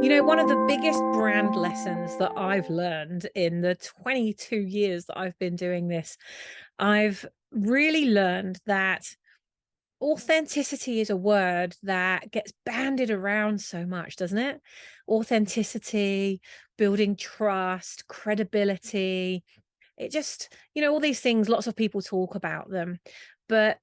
You know, one of the biggest brand lessons that I've learned in the 22 years that I've been doing this, I've really learned that authenticity is a word that gets bandied around so much, doesn't it? Authenticity, building trust, credibility. It just, all these things, lots of people talk about them. But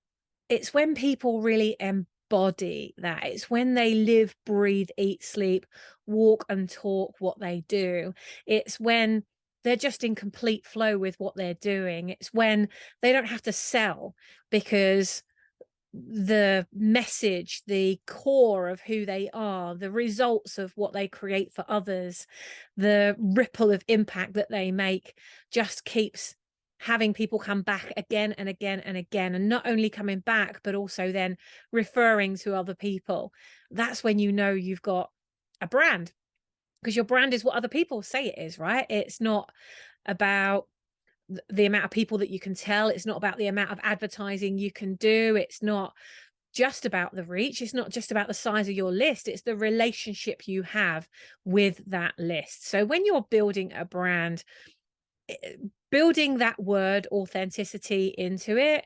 it's when people really embody that. It's when they live, breathe, eat, sleep, walk and talk what they do. It's when they're just in complete flow with what they're doing. It's when they don't have to sell because the message, the core of who they are, the results of what they create for others, the ripple of impact that they make just keeps having people come back again and again and again, and not only coming back but also then referring to other people. That's when you know you've got a brand, because your brand is what other people say it is, right? It's not about the amount of people that you can tell. It's not about the amount of advertising you can do. It's not just about the reach. It's not just about the size of your list. It's the relationship you have with that list. So when you're building a brand, building that word authenticity into it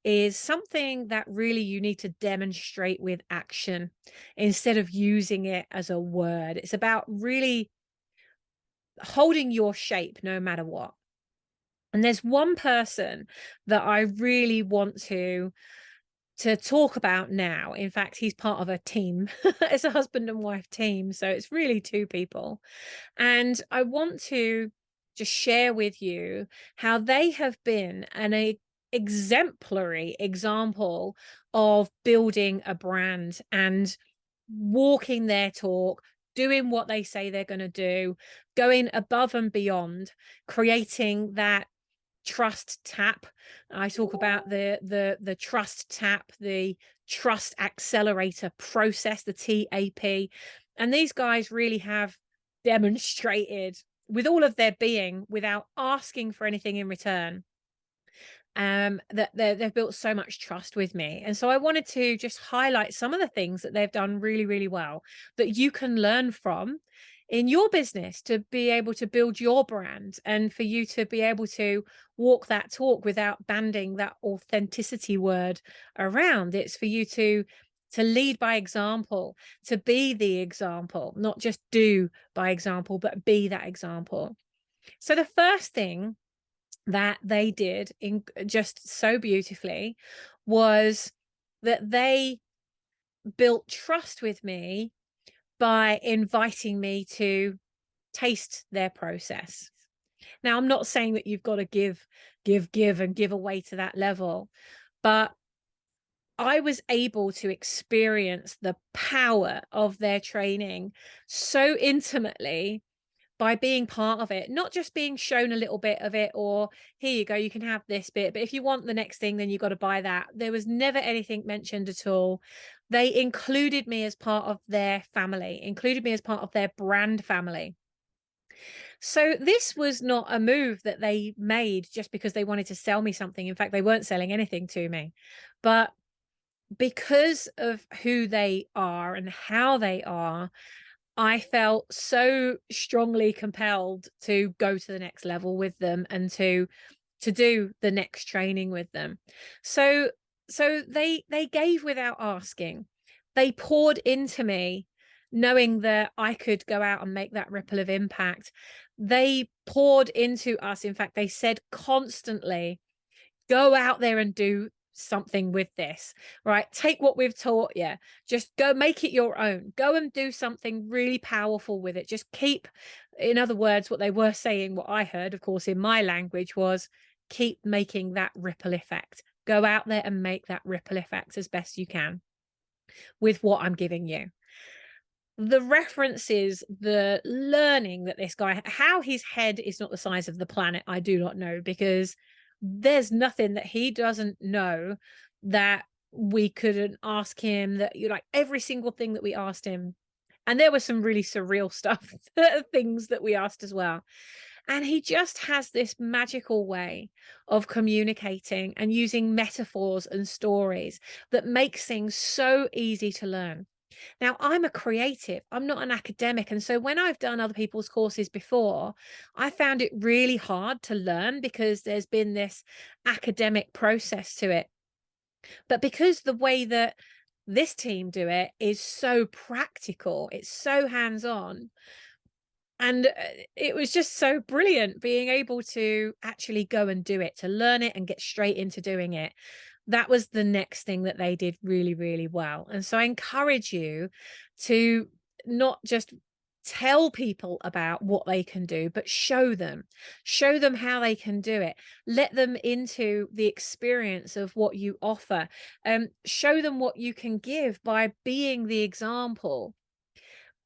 is something that really you need to demonstrate with action instead of using it as a word. It's about really holding your shape no matter what. And there's one person that I really want to talk about now. In fact, he's part of a team. It's a husband and wife team, so it's really two people. And I want to just share with you how they have been exemplary example of building a brand and walking their talk, doing what they say they're going to do, going above and beyond, creating that trust tap. I talk about the trust tap, the trust accelerator process, the TAP. And these guys really have demonstrated with all of their being, without asking for anything in return, that they've built so much trust with me. And so I wanted to just highlight some of the things that they've done really, really well that you can learn from in your business to be able to build your brand, and for you to be able to walk that talk without banding that authenticity word around. It's for you to lead by example, to be the example, not just do by example, but be that example. So the first thing that they did in just so beautifully was that they built trust with me by inviting me to taste their process. Now, I'm not saying that you've got to give and give away to that level, but I was able to experience the power of their training so intimately by being part of it, not just being shown a little bit of it, or here you go, you can have this bit, but if you want the next thing, then you got to buy that. There was never anything mentioned at all. They included me as part of their family, included me as part of their brand family. So this was not a move that they made just because they wanted to sell me something. In fact, they weren't selling anything to me, but because of who they are and how they are, I felt so strongly compelled to go to the next level with them and to do the next training with them. So they gave without asking. They poured into me knowing that I could go out and make that ripple of impact. They poured into us. In fact, they said constantly, go out there and do something with this, right? Take what we've taught you, just go make it your own, go and do something really powerful with it. Just keep, in other words, what they were saying, what I heard, of course, in my language, was keep making that ripple effect. Go out there and make that ripple effect as best you can with what I'm giving you. The references, the learning that this guy, how his head is not the size of the planet, I do not know, because there's nothing that he doesn't know that we couldn't ask him, that you like every single thing that we asked him. And there was some really surreal stuff, things that we asked as well. And he just has this magical way of communicating and using metaphors and stories that makes things so easy to learn. Now, I'm a creative, I'm not an academic. And so when I've done other people's courses before, I found it really hard to learn because there's been this academic process to it. But because the way that this team do it is so practical, it's so hands-on, and it was just so brilliant being able to actually go and do it, to learn it and get straight into doing it. That was the next thing that they did really, really well. And so I encourage you to not just tell people about what they can do, but show them how they can do it. Let them into the experience of what you offer. Show them what you can give by being the example.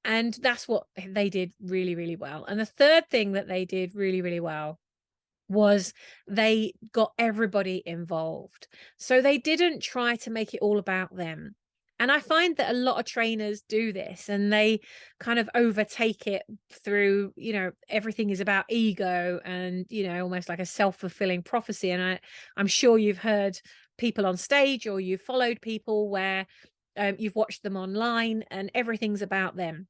And that's what they did really, really well. And the third thing that they did really, really well was they got everybody involved. So they didn't try to make it all about them. And I find that a lot of trainers do this, and they kind of overtake it through, everything is about ego and, almost like a self-fulfilling prophecy. And I'm sure you've heard people on stage, or you've followed people where you've watched them online and everything's about them.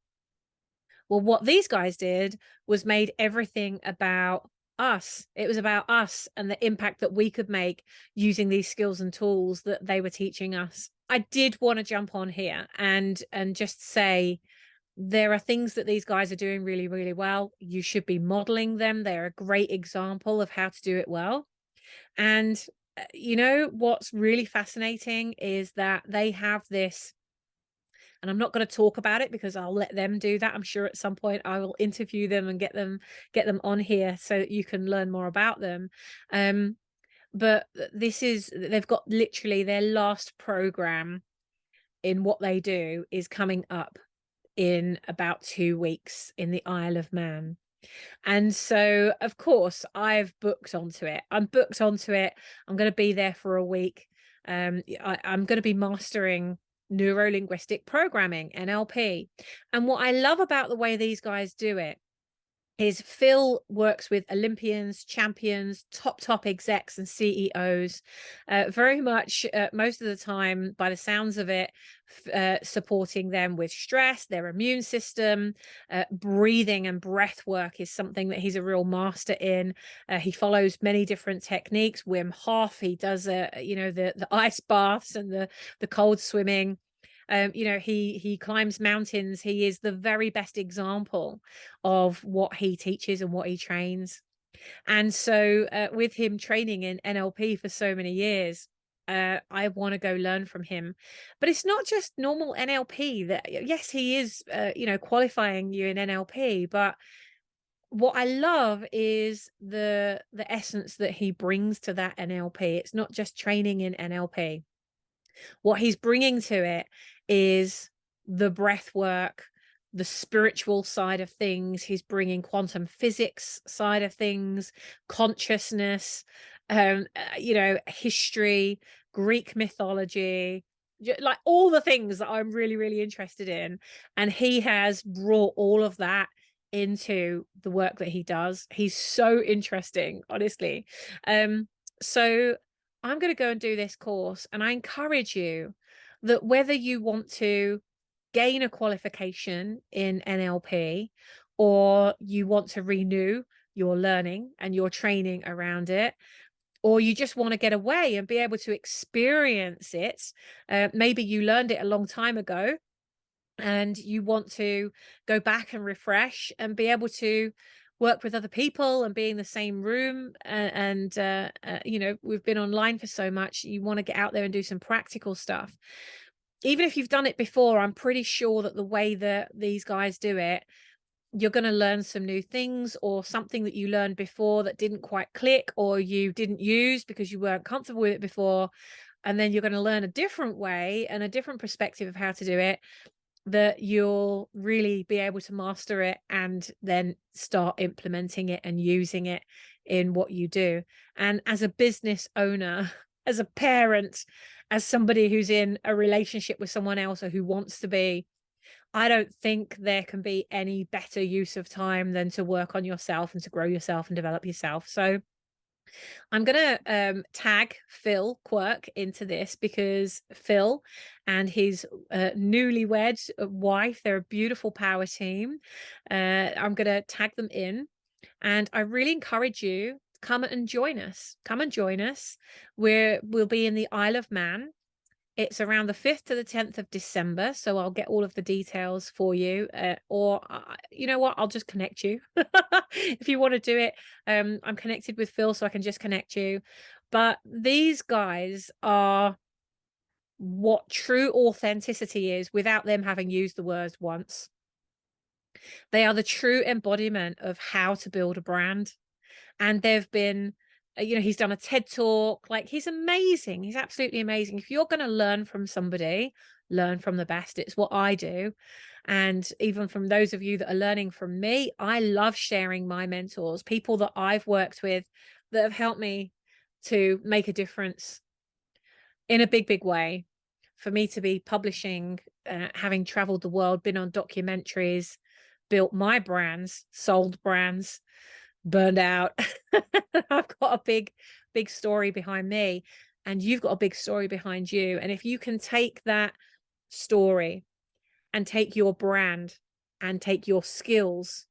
Well, what these guys did was made everything about us. It was about us and the impact that we could make using these skills and tools that they were teaching us. I did want to jump on here and just say there are things that these guys are doing really, really well. You should be modeling them. They're a great example of how to do it well. And what's really fascinating is that they have this, and I'm not going to talk about it because I'll let them do that. I'm sure at some point I will interview them and get them on here so that you can learn more about them. But they've got literally their last program in what they do is coming up in about 2 weeks in the Isle of Man. And so, of course, I've booked onto it. I'm booked onto it. I'm going to be there for a week. I'm going to be mastering neuro-linguistic programming, NLP. And what I love about the way these guys do it is Phil works with Olympians, champions, top execs and CEOs, very much most of the time, by the sounds of it, supporting them with stress, their immune system. Breathing and breath work is something that he's a real master in. He follows many different techniques. Wim Hof, he does the ice baths and the cold swimming. He climbs mountains. He is the very best example of what he teaches and what he trains. And so with him training in NLP for so many years, I want to go learn from him. But it's not just normal NLP. That, yes, he is qualifying you in NLP, but what I love is the essence that he brings to that NLP. It's not just training in NLP. What he's bringing to it is the breath work, the spiritual side of things. He's bringing quantum physics side of things, consciousness, history, Greek mythology, like all the things that I'm really, really interested in. And he has brought all of that into the work that he does. He's so interesting, honestly. So I'm going to go and do this course, and I encourage you that whether you want to gain a qualification in NLP, or you want to renew your learning and your training around it, or you just want to get away and be able to experience it, maybe you learned it a long time ago and you want to go back and refresh and be able to work with other people and be in the same room, and we've been online for so much, you want to get out there and do some practical stuff. Even if you've done it before, I'm pretty sure that the way that these guys do it, you're going to learn some new things, or something that you learned before that didn't quite click, or you didn't use because you weren't comfortable with it before, and then you're going to learn a different way and a different perspective of how to do it, that you'll really be able to master it and then start implementing it and using it in what you do. And as a business owner, as a parent, as somebody who's in a relationship with someone else, or who wants to be, I don't think there can be any better use of time than to work on yourself and to grow yourself and develop yourself. So I'm going to tag Phil Quirk into this, because Phil and his newlywed wife, they're a beautiful power team. I'm going to tag them in. And I really encourage you, come and join us. Come and join us. We'll be in the Isle of Man. It's around the 5th to the 10th of December. So I'll get all of the details for you. Or you know what? I'll just connect you. If you want to do it, I'm connected with Phil, so I can just connect you. But these guys are what true authenticity is, without them having used the words once. They are the true embodiment of how to build a brand. And they've been, he's done a TED talk. Like, he's amazing. He's absolutely amazing. If you're going to learn from somebody, learn from the best. It's what I do. And even from those of you that are learning from me, I love sharing my mentors, people that I've worked with that have helped me to make a difference in a big, big way. For me to be publishing, having traveled the world, been on documentaries, built my brands, sold brands, burned out. I've got a big, big story behind me, and you've got a big story behind you. And if you can take that story and take your brand and take your skills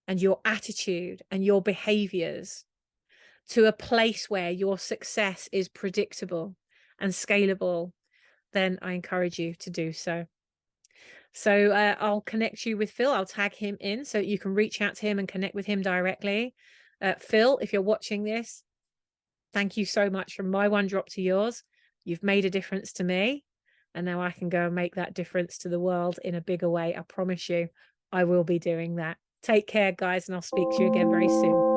and your attitude and your behaviors to a place where your success is predictable and scalable, then I encourage you to do so. So I'll connect you with Phil. I'll tag him in so you can reach out to him and connect with him directly. Phil, if you're watching this, thank you so much. From my one drop to yours, you've made a difference to me. And now I can go and make that difference to the world in a bigger way. I promise you, I will be doing that. Take care, guys, and I'll speak to you again very soon.